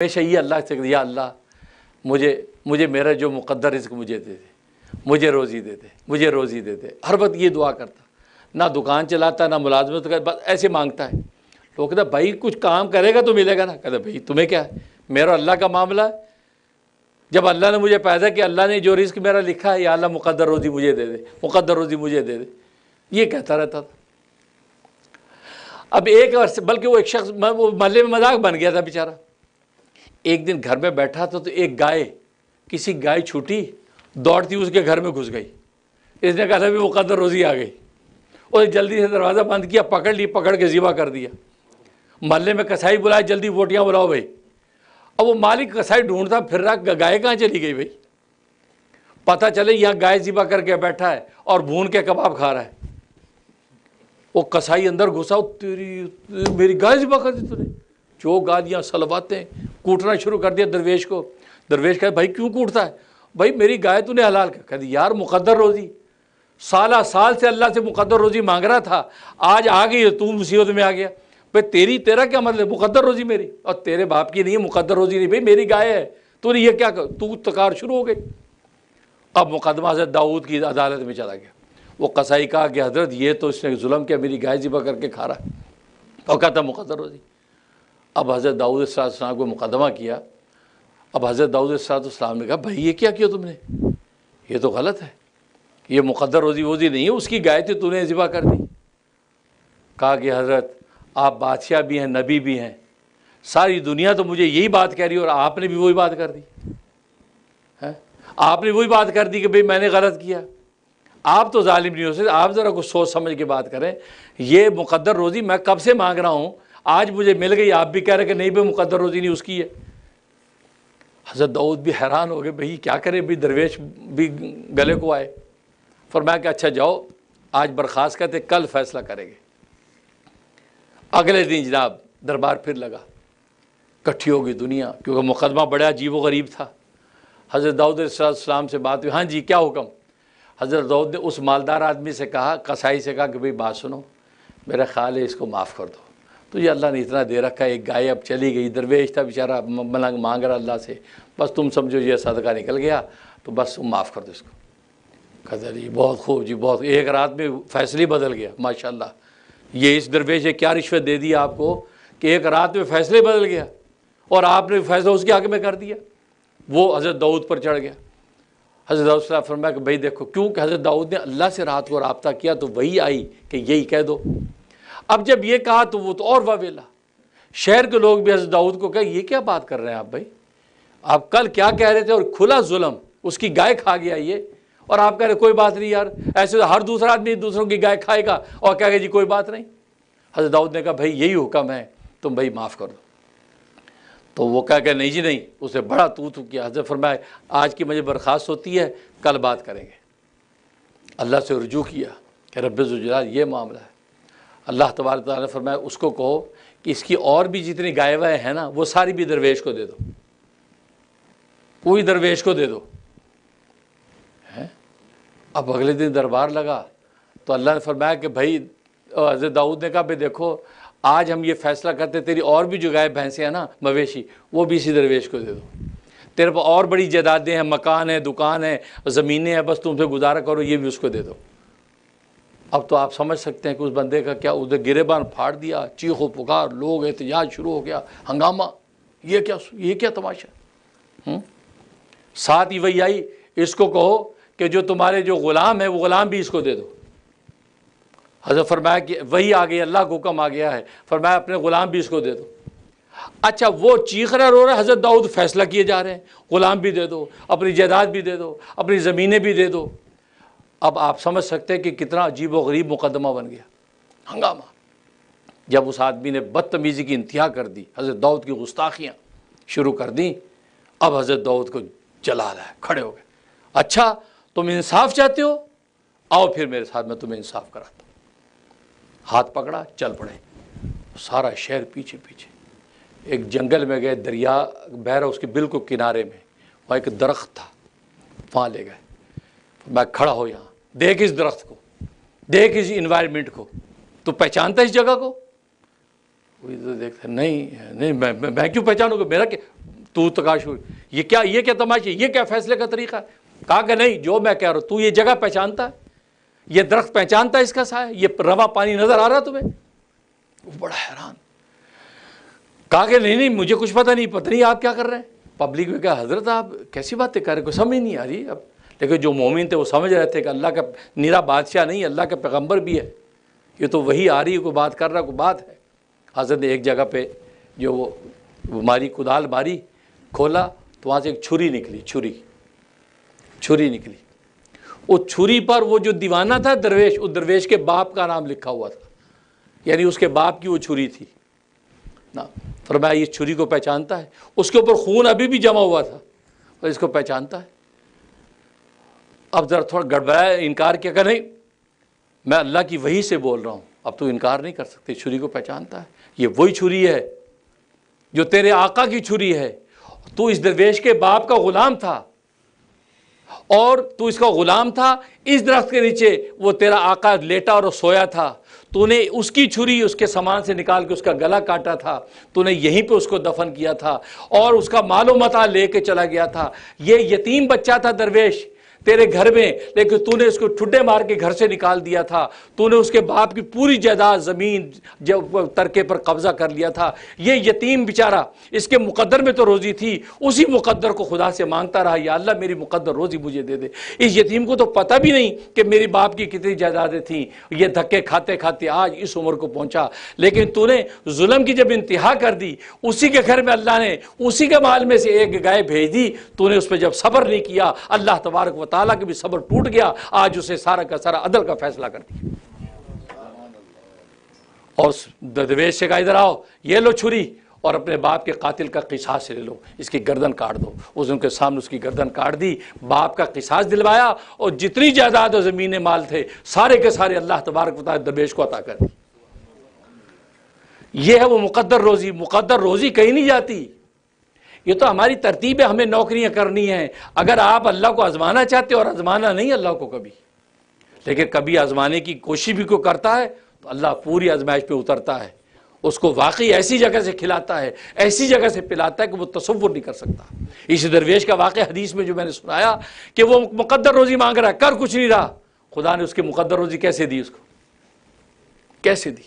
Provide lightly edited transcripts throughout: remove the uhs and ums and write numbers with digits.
ہمیشہ یہ اللہ سے یا اللہ مجھے میرا جو مقدر رزق مجھے دے دے، مجھے روزی دے دے، مجھے روزی دے دے۔ ہر وقت یہ دعا کرتا، نہ دکان چلاتا نہ ملازمت کرتا، بس ایسے مانگتا ہے۔ لوگ کہتا بھائی کچھ کام کرے گا تو ملے گا نا، کہتا بھائی تمہیں کیا ہے، میرا اللہ کا معاملہ ہے۔ جب اللہ نے مجھے پیدا کیا، اللہ نے جو رزق میرا لکھا ہے، یا اللہ مقدر روزی مجھے دے دے، مقدر روزی مجھے دے دے، یہ کہتا رہتا تھا۔ اب ایک عرصے بلکہ وہ ایک شخص وہ محلے میں مذاق بن گیا تھا بیچارہ۔ ایک دن گھر میں بیٹھا تھا تو ایک کسی گائے چھوٹی دوڑتی اس کے گھر میں گھس گئی۔ اس نے کہا تھا بھی مقدر روزی آ گئی، اور جلدی سے دروازہ بند کیا، پکڑ کے ذبح کر دیا۔ محلے میں کسائی بلایا، جلدی بوٹیاں بلاؤ بھائی۔ اب وہ مالک کسائی ڈھونڈتا پھر رہا، گائے کہاں چلی گئی بھائی؟ پتہ چلے یہاں گائے ذبح کر کے بیٹھا ہے اور بھون کے کباب کھا رہا ہے۔ وہ کسائی اندر گھسا، تیری میری گائے ذبح کر دی تو نے، جو گالیاں سلواتیں، کوٹنا شروع کر دیا درویش کو۔ درویش کہا بھائی کیوں کوٹتا ہے؟ بھائی میری گائے تو نے حلال کر۔ کہا یار مقدر روزی، سالہ سال سے اللہ سے مقدر روزی مانگ رہا تھا، آج آ گئی تو مصیبت میں آ گیا۔ بھائی تیرا کیا مطلب؟ مقدر روزی میری، اور تیرے باپ کی نہیں ہے مقدر روزی، نہیں بھائی میری گائے ہے، تو نے یہ کیا کر، تو تکار شروع ہو گئی۔ اب مقدمہ حضرت داؤد کی عدالت میں چلا گیا۔ وہ قصائی کہا کہ حضرت یہ تو اس نے ظلم کیا، میری گائے ذبح کر کے کھا رہا ہے، اور کہتا مقدر روزی۔ اب حضرت داؤد علیہ السلام کو مقدمہ کیا۔ اب حضرت داؤد علیہ السلام نے کہا بھائی یہ کیا تم نے، یہ تو غلط ہے، یہ مقدر روزی نہیں ہے، اس کی گائے تھی تو نے ذبح کر دی۔ کہا کہ حضرت آپ بادشاہ بھی ہیں، نبی بھی ہیں، ساری دنیا تو مجھے یہی بات کہہ رہی ہے، اور آپ نے بھی وہی بات کر دی، آپ نے وہی بات کر دی کہ بھئی میں نے غلط کیا۔ آپ تو ظالم نہیں ہو سکتے، آپ ذرا کچھ سوچ سمجھ کے بات کریں۔ یہ مقدر روزی میں کب سے مانگ رہا ہوں، آج مجھے مل گئی، آپ بھی کہہ رہے کہ نہیں بھئی مقدر روزی نہیں اس کی ہے۔ حضرت داؤد بھی حیران ہو گئے، بھئی کیا کرے، بھی درویش بھی گلے کو آئے۔ فرمایا کہ اچھا جاؤ آج برخاست کہتے کل فیصلہ کریں گے۔ اگلے دن جناب دربار پھر لگا، کٹھی ہو گئی دنیا، کیونکہ مقدمہ بڑا عجیب و غریب تھا۔ حضرت داؤد علیہ السلام سے بات ہوئی، ہاں جی کیا حکم؟ حضرت داؤد نے اس مالدار آدمی سے کہا، قصائی سے کہا کہ بھئی بات سنو، میرا خیال ہے اس کو معاف کر دو، تو یہ اللہ نے اتنا دے رکھا ہے، ایک گائے اب چلی گئی، درویش تھا بیچارہ ملنگ مانگ رہا اللہ سے، بس تم سمجھو یہ صدقہ نکل گیا تو بس تم معاف کر دو اس کو۔ کہتا جی بہت خوب جی بہت، ایک رات میں فیصلے بدل گیا ماشاءاللہ۔ یہ اس درویش نے کیا رشوت دے دی آپ کو کہ ایک رات میں فیصلے بدل گیا، اور آپ نے فیصلہ اس کے حق میں کر دیا۔ وہ حضرت داؤد پر چڑھ گیا۔ حضرت داؤد صلی اللہ علیہ وسلم فرمایا کہ بھئی دیکھو، کیونکہ حضرت داؤد نے اللہ سے رات کو رابطہ کیا تو وہی آئی کہ یہی کہہ دو۔ اب جب یہ کہا تو وہ تو اور واویلا، شہر کے لوگ بھی حضرت داؤد کو کہا یہ کیا بات کر رہے ہیں آپ بھائی، آپ کل کیا کہہ رہے تھے، اور کھلا ظلم، اس کی گائے کھا گیا یہ، اور آپ کہہ رہے کوئی بات نہیں یار، ایسے تو ہر دوسرا آدمی دوسروں کی گائے کھائے گا اور کہے گا جی کوئی بات نہیں۔ حضرت داؤد نے کہا بھائی یہی حکم ہے، تم بھائی معاف کر دو۔ تو وہ کہا کہ نہیں جی نہیں، اسے بڑا تو کیا۔ حضرت فرمایا آج کی مجھے برخاست ہوتی ہے، کل بات کریں گے۔ اللہ سے رجوع کیا کہ رب ذوالجلال یہ معاملہ ہے۔ اللہ تبارک تعالیٰ نے فرمایا اس کو کہو کہ اس کی اور بھی جتنی گائے وائے ہیں نا وہ ساری بھی درویش کو دے دو، پوری درویش کو دے دو۔ اب اگلے دن دربار لگا تو اللہ نے فرمایا کہ بھائی، حضرت داؤد نے کہا بھائی دیکھو آج ہم یہ فیصلہ کرتے تیری اور بھی جو گائے بھینسیں ہیں نا مویشی، وہ بھی اسی درویش کو دے دو۔ تیرے پاس اور بڑی جائیدادیں ہیں، مکان ہے، دکان ہے، زمینیں ہیں، بس تم سے گزارا کرو، یہ بھی اس کو دے دو۔ اب تو آپ سمجھ سکتے ہیں کہ اس بندے کا کیا، ادھر گریبان پھاڑ دیا، چیخ و پکار، لوگ احتجاج شروع ہو گیا، ہنگامہ، یہ کیا تماشا۔ ساتھ ہی وہی آئی، اس کو کہو کہ جو تمہارے جو غلام ہے وہ غلام بھی اس کو دے دو۔ حضرت فرمایا کہ وہی آ گئی، اللہ کا حکم آ گیا ہے، فرمایا اپنے غلام بھی اس کو دے دو۔ اچھا وہ چیخ رہا رو رہا، حضرت داؤد فیصلہ کیے جا رہے ہیں، غلام بھی دے دو، اپنی جائیداد بھی دے دو، اپنی زمینیں بھی دے دو۔ اب آپ سمجھ سکتے ہیں کہ کتنا عجیب و غریب مقدمہ بن گیا، ہنگامہ۔ جب اس آدمی نے بدتمیزی کی انتہا کر دی، حضرت داؤد کی گستاخیاں شروع کر دیں، اب حضرت داؤد کو جلال ہے، کھڑے ہو گئے۔ اچھا تم انصاف چاہتے ہو، آؤ پھر میرے ساتھ میں تمہیں انصاف کراتا ہوں۔ ہاتھ پکڑا، چل پڑے، سارا شہر پیچھے پیچھے۔ ایک جنگل میں گئے، دریا بہہ رہا، اس کے بالکل کنارے میں وہاں ایک درخت تھا، وہاں لے گئے۔ میں کھڑا ہو یہاں، دیکھ اس درخت کو، دیکھ اس انوائرمنٹ کو، تو پہچانتا اس جگہ کو؟ وہ تو دیکھتا نہیں میں کیوں پہچانوں گا، میرا کیا تو تکاشو، یہ کیا تماشا، یہ کیا فیصلے کا طریقہ ہے؟ کہا کہ نہیں، جو میں کہہ رہا ہوں، تو یہ جگہ پہچانتا ہے، یہ درخت پہچانتا ہے اس کا سایہ، یہ رواں پانی نظر آ رہا تمہیں؟ وہ بڑا حیران، کہا کہ نہیں مجھے کچھ پتہ نہیں آپ کیا کر رہے ہیں۔ پبلک میں کہا حضرت آپ کیسی باتیں کر رہے ہیں، کوئی سمجھ نہیں آ رہی اب۔ لیکن جو مومن تھے وہ سمجھ رہے تھے کہ اللہ کا نیرا بادشاہ نہیں، اللہ کا پیغمبر بھی ہے، یہ تو وہی آ رہی ہے، کوئی بات کر رہا، کوئی بات ہے۔ حضرت نے ایک جگہ پہ جو وہ ماری کدال ماری، کھولا تو وہاں سے ایک چھری نکلی، چھری نکلی۔ وہ چھری پر وہ جو دیوانہ تھا درویش، اس درویش کے باپ کا نام لکھا ہوا تھا، یعنی اس کے باپ کی وہ چھری تھی نا۔ فرمایا یہ چھری کو پہچانتا ہے، اس کے اوپر خون ابھی بھی جمع ہوا تھا، اور اس کو پہچانتا ہے۔ اب ذرا تھوڑا گڑبڑایا، انکار کیا کہ نہیں میں اللہ کی وحی سے بول رہا ہوں، اب تو انکار نہیں کر سکتے، چھری کو پہچانتا ہے، یہ وہی چھری ہے جو تیرے آقا کی چھری ہے، تو اس درویش کے باپ کا غلام تھا، اور تو اس کا غلام تھا، اس درخت کے نیچے وہ تیرا آقا لیٹا اور سویا تھا، تو نے اس کی چھری اس کے سامان سے نکال کے اس کا گلا کاٹا تھا، تو نے یہیں پہ اس کو دفن کیا تھا، اور اس کا مال و متاع لے کے چلا گیا تھا۔ یہ یتیم بچہ تھا درویش تیرے گھر میں، لیکن تو نے اس کو ٹھڈے مار کے گھر سے نکال دیا تھا، تو نے اس کے باپ کی پوری جائیداد زمین ترکے پر قبضہ کر لیا تھا۔ یہ یتیم بیچارہ، اس کے مقدر میں تو روزی تھی، اسی مقدر کو خدا سے مانگتا رہا، یا اللہ میری مقدر روزی مجھے دے دے۔ اس یتیم کو تو پتہ بھی نہیں کہ میری باپ کی کتنی جائیدادیں تھیں، یہ دھکے کھاتے کھاتے آج اس عمر کو پہنچا، لیکن تو نے ظلم کی جب انتہا کر دی، اسی کے گھر میں اللہ نے اسی کے مال میں سے ایک گائے بھیج دی، تو نے اس پہ جب صبر نہیں کیا، اللہ تبارک و تعالیٰ کے بھی صبر ٹوٹ گیا، آج اسے سارا کا سارا عدل کا فیصلہ کر دیا۔ اور درویش سے کہا ادھر آؤ، یہ لو چھری، اور اپنے باپ کے قاتل کا قصاص لے لو، اس کی گردن کاٹ دو۔ اس ان کے سامنے اس کی گردن کاٹ دی، باپ کا قصاص دلوایا، اور جتنی جائیداد و زمین مال تھے سارے کے سارے اللہ تبارک و تعالیٰ درویش کو عطا کر دی۔ یہ ہے وہ مقدر روزی۔ مقدر روزی کہیں نہیں جاتی، یہ تو ہماری ترتیب ہے، ہمیں نوکریاں کرنی ہیں۔ اگر آپ اللہ کو آزمانا چاہتے اور آزمانا نہیں اللہ کو کبھی، لیکن کبھی آزمانے کی کوشش بھی کوئی کرتا ہے تو اللہ پوری آزمائش پہ اترتا ہے، اس کو واقعی ایسی جگہ سے کھلاتا ہے، ایسی جگہ سے پلاتا ہے کہ وہ تصور نہیں کر سکتا۔ اس درویش کا واقعہ حدیث میں جو میں نے سنایا کہ وہ مقدر روزی مانگ رہا ہے، کر کچھ نہیں رہا، خدا نے اس کی مقدر روزی کیسے دی، اس کو کیسے دی؟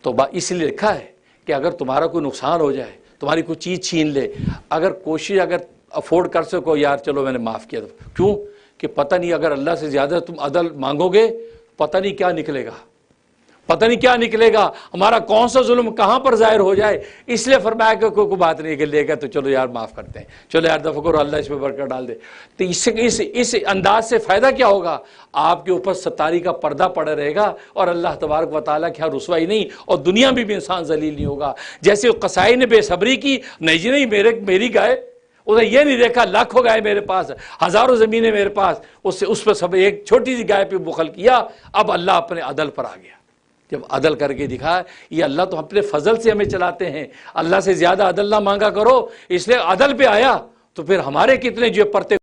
تو اس لیے لکھا ہے کہ اگر تمہارا کوئی نقصان ہو جائے، تمہاری کوئی چیز چھین لے، اگر کوشش اگر افورڈ کر سکو، یار چلو میں نے معاف کیا، کیوں کہ پتہ نہیں اگر اللہ سے زیادہ تم عدل مانگو گے، پتہ نہیں کیا نکلے گا، پتہ نہیں کیا نکلے گا، ہمارا کون سا ظلم کہاں پر ظاہر ہو جائے۔ اس لیے فرمایا کہ کوئی بات نہیں کہ لے گا تو چلو یار معاف کرتے ہیں، چلو یار دفع کرو، اللہ اس میں برکت ڈال دے۔ تو اس انداز سے فائدہ کیا ہوگا؟ آپ کے اوپر ستاری کا پردہ پڑا رہے گا، اور اللہ تبارک و تعالیٰ کی رسوائی نہیں، اور دنیا میں بھی انسان ذلیل نہیں ہوگا۔ جیسے قصائی نے بے صبری کی، نہیں جی نہیں میری گائے، انہیں یہ نہیں دیکھا لاکھوں گائے میرے پاس، ہزاروں زمینیں میرے پاس، اس پر سب ایک چھوٹی سی گائے پہ بخل کیا۔ اب اللہ اپنے عدل پر آ گیا، جب عدل کر کے دکھا، یہ اللہ تو اپنے فضل سے ہمیں چلاتے ہیں، اللہ سے زیادہ عدل نہ مانگا کرو، اس لیے عدل پہ آیا تو پھر ہمارے کتنے جو پرتے